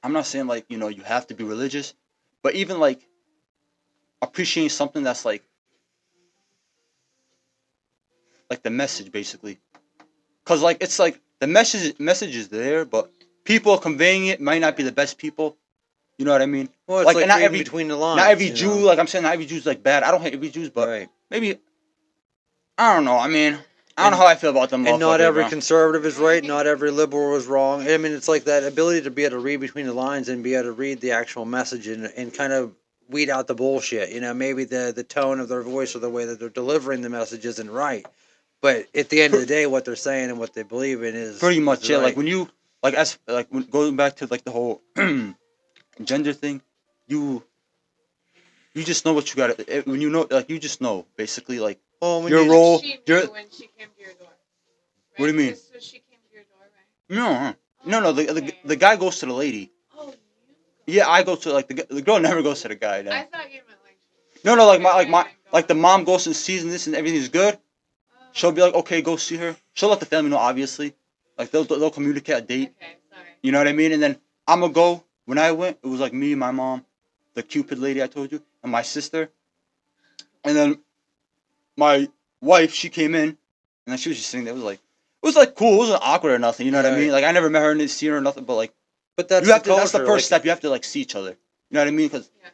I'm not saying like you have to be religious, but even like appreciating something that's like the message basically, because like it's like the message is there, but people conveying it might not be the best people. You know what I mean? Well, it's Like, like and not reading every between the not lines, every you Jew. know. Like I'm saying, not every Jew's like bad. I don't hate every Jews, but Right. maybe I don't know. I mean, I don't know And how I feel about them and not motherfuckers, every bro. conservative is right, not every liberal is wrong. I mean, it's like that ability to be able to read between the lines and be able to read the actual message and kind of weed out the bullshit. You know, maybe the tone of their voice or the way that they're delivering the message isn't right, but at the end of the day, what they're saying and what they believe in Pretty is much, yeah. Like right. when you going back to like the whole gender thing, you you just know what you got to when you know like you just know basically like Well, when your you Like role. she Your knew when she came to your door, what do right? you mean? So she came to your door, right? No, huh? No. Oh, The okay. guy goes to the lady. Oh, you Yeah, go. I go to like the girl never goes to the guy. No, I thought you meant like no, like her and then go like the up. mom goes and sees and this and everything's good. She'll Oh, be like, okay, go see her. She'll let the family know, obviously. Like they'll communicate a date. okay. Sorry. You know what I mean? And then I'm gonna go. When I went, it was like me, my mom, the Cupid lady I told you, and my sister. And then my wife, she came in, and then she was just sitting there. It was like cool. It wasn't awkward or nothing. You know what I mean? right, Like I never met her and didn't see her or nothing. But like but you that's the have to. That's the culture. first Like, step. You have to like see each other. You know what I mean? Because Yeah.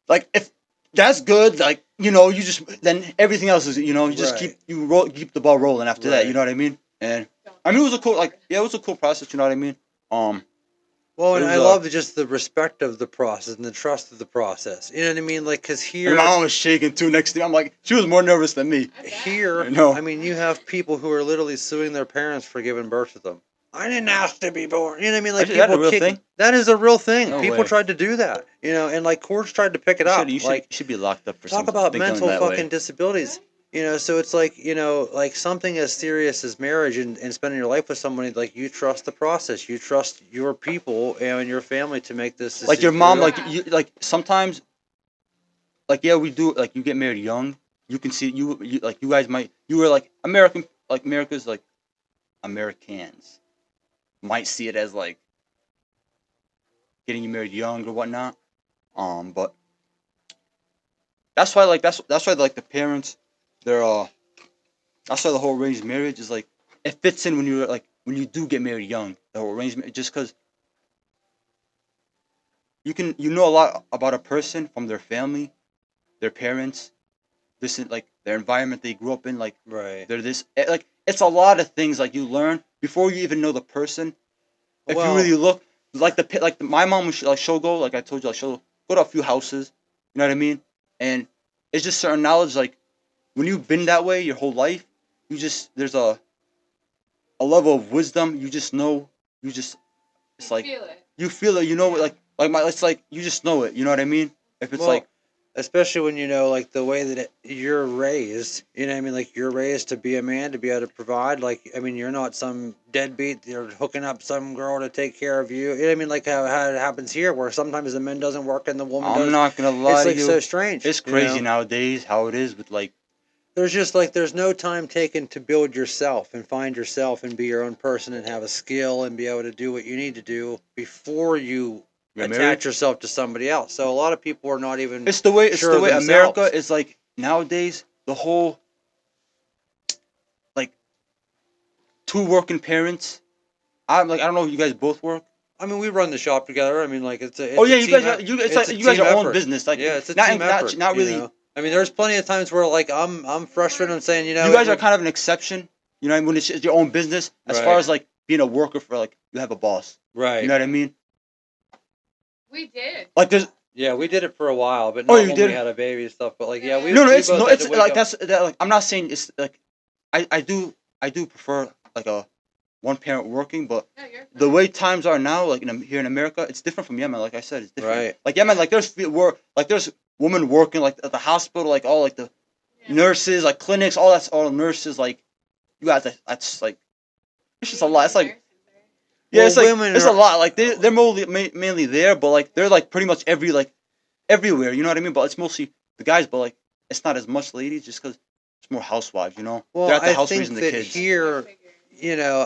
like if that's good, like you just then everything else is you just right, keep the ball rolling after that. You right. know what I mean? And Don't I mean it was a touch cool like anybody. yeah, it was a cool process. You know what I mean? Um, Well, it and was I love just the respect of the process and the trust of the process. You know what I mean? Like, because and my here, mom was shaking too next to me. I'm like, she was more nervous than me. I bet. here, You know? I mean, you have people who are literally suing their parents for giving birth to them. I didn't ask to be born. You know what I mean? Like Actually, that's people a real kick. thing. That is a real thing. No Yeah. People way. tried to do that. You know, and like courts tried to pick it You should up. you should you Like should be locked up for talk some about thinking mental that fucking way. disabilities. What? You know, so it's like like something as serious as marriage and spending your life with somebody. Like you trust the process. You trust your people and your family to make this Like your decision for mom, you. like Yeah. you like sometimes like yeah we do like you get married young. You can see you like you guys might you were like America's like Americans might see it as like getting you married young or whatnot. But that's why like that's why like the parents, they're that's why the whole arranged marriage is like it fits in when you're like when you do get married young. The whole arrangement just because you know a lot about a person from their family, their parents, this is like their environment they grew up in. Like Right. they're this like it's a lot of things like you learn before you even know the person. If you really Well, look my mom was like she'll go like I told you like she'll go to a few houses. You know what I mean? And it's just certain knowledge like when you've been that way your whole life, you just there's a level of wisdom. You just know. You just You it's like feel it. you feel it. You know it. Yeah. Like my it's like you just know it. You know what I mean? If it's like well, especially when you know like the way that you're raised. You know what I mean? Like you're raised to be a man, to be able to provide. Like I mean, you're not some deadbeat. You're hooking up some girl to take care of you. You know what I mean? Like how it happens here, where sometimes the man doesn't work and the woman I'm does. not gonna It's lie to like so you, strange. it's You crazy know? nowadays how it is with like There's just like there's no time taken to build yourself and find yourself and be your own person and have a skill and be able to do what you need to do before you get married. attach yourself to somebody else. So a lot of people are not even It's sure the of way America themselves. is like nowadays. The whole like two working parents. I'm like I don't know if you guys both work. I mean, we run the shop together. I mean, like Oh it's a yeah, you team guys are it's it's like a you guys team are own effort. business. Like Yeah, it's a team effort. not You really. know, I mean, there's plenty of times where like I'm frustrated. I'm saying, You guys are kind of an exception. You know when it's your own business. As far right, as like being a worker for like you have a boss. You right. know what I mean? We did. Like there's Yeah, we did it for a while, but oh not you when we did had a baby and stuff. But like, yeah, Yeah. we no we it's no both had to it's wake like up. that like I'm not saying it's like I do prefer like a one parent working, but No, you're the fine. way times are now, like here in America, it's different from Yemen. Like I said, it's different. Right. Like Yemen, Yeah. like there's women working like at the hospital, like all like the Yeah. nurses, like clinics, all that's all nurses. Like you got that's like it's We just a didn't lot. It's need like nurses there. yeah, Well, it's like women it's a are. lot. Like they're mainly there, but like they're like pretty much everywhere. You know what I mean? But it's mostly the guys, but like it's not as much ladies just because it's more housewives. You know, Well, they're at the I house think raising the that kids. That's what I here, figured.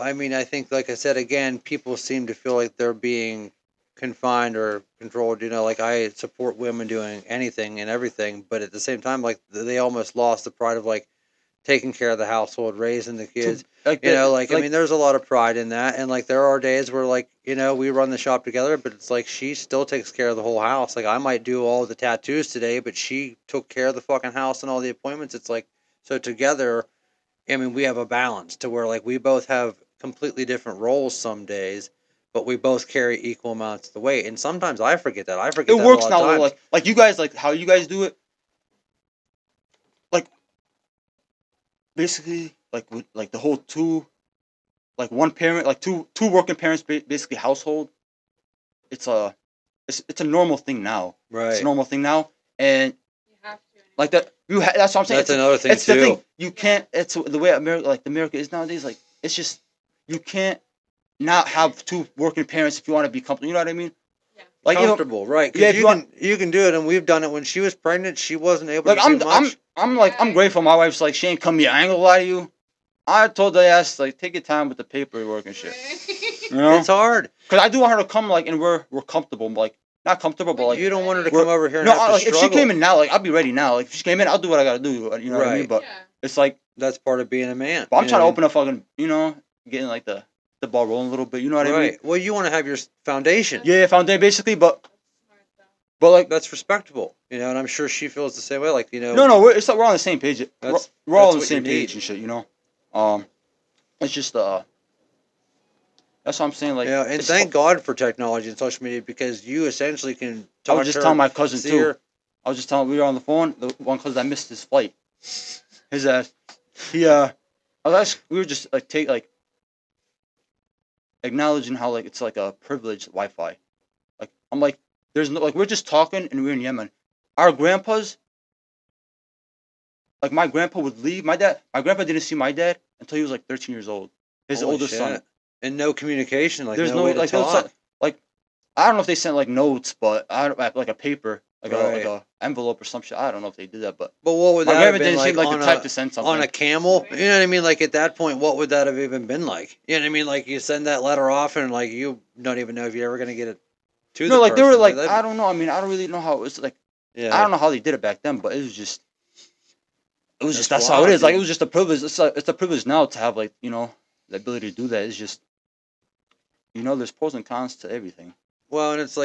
I mean, I think, like I said again, people seem to feel like they're being confined or controlled. Like I support women doing anything and everything, but at the same time, like they almost lost the pride of like taking care of the household, raising the kids. Like I mean, there's a lot of pride in that, and like there are days where like we run the shop together, but it's like she still takes care of the whole house. Like I might do all the tattoos today, but she took care of the fucking house and all the appointments. It's like so together. I mean, we have a balance to where like we both have completely different roles some days, but we both carry equal amounts of the weight. And sometimes I forget that. I forget it that a works lot of now though. times. Like you guys, like how you guys do it. Like basically, like with like the whole two, like one parent, like two working parents, basically household. It's a it's a normal thing now. It's a Right. normal thing now, and You have to. like that that's what I'm saying. That's another thing It's the too. thing you can't. It's the way America, like America is nowadays. Like it's just you can't not have two working parents if you want to be comfortable. You know what I mean? Yeah. Like Comfortable, right? yeah, Because if you want, you can do it, and we've done it. When she was pregnant, she wasn't able like to do much. I'm like I'm grateful. My wife's like, Shane, come here. I ain't gonna lie to you. I told the ass like take your time with the paperwork and shit. You know? It's hard. Cause I do want her to come like and we're comfortable. Like not comfortable, but like You don't want her to we're come over here and no have to like if she struggle. came in now, like I'll be ready now. Like if she came in, I'll do what I gotta do. You know what I mean? Right. But Yeah. it's like, That's part of being a man. but I'm You know trying to what I open a fucking getting like the ball rolling a little bit. You know what mean? I mean? Right. Well, you want to have your foundation. Yeah, foundation basically, That's smart though. but like That's respectable. And I'm sure she feels the same way. Like no, it's like we're on the same page. We're all that's on the what you same page need. and shit. It's just that's what I'm saying. Like And it's thank God for technology and social media because you essentially can I talk was just to telling her, my cousin see too. her. I was just telling we were on the phone. The one cousin I missed his flight. His ass. He we were just like acknowledging how like it's like a privileged Wi-Fi. Like I'm like there's no like we're just talking and we're in Yemen. Our grandpas like my grandpa would leave. My grandpa didn't see my dad until he was like 13 years old. His Holy oldest son. shit. And no communication, like There's no no way to like there was talk. like I don't know if they sent like notes, but I don't like a paper like Right. a envelope or some shit. I don't know if they did that, but But what would my that have grandpa been didn't seem like like the on type a to send on something. a camel? You know what I mean? Like at that point, what would that have even been like? You know what I mean? Like you send that letter off, and like you don't even know if you're ever gonna get it to No, the like they were person. like I don't know. I mean, I don't really know how it was like. I Yeah, don't know how they did it back then, but it was just that's that's how it wild, is. Like it dude. was just a privilege. It's a privilege now to have like the ability to do that. It's just there's pros and cons to everything. Well, and it's like.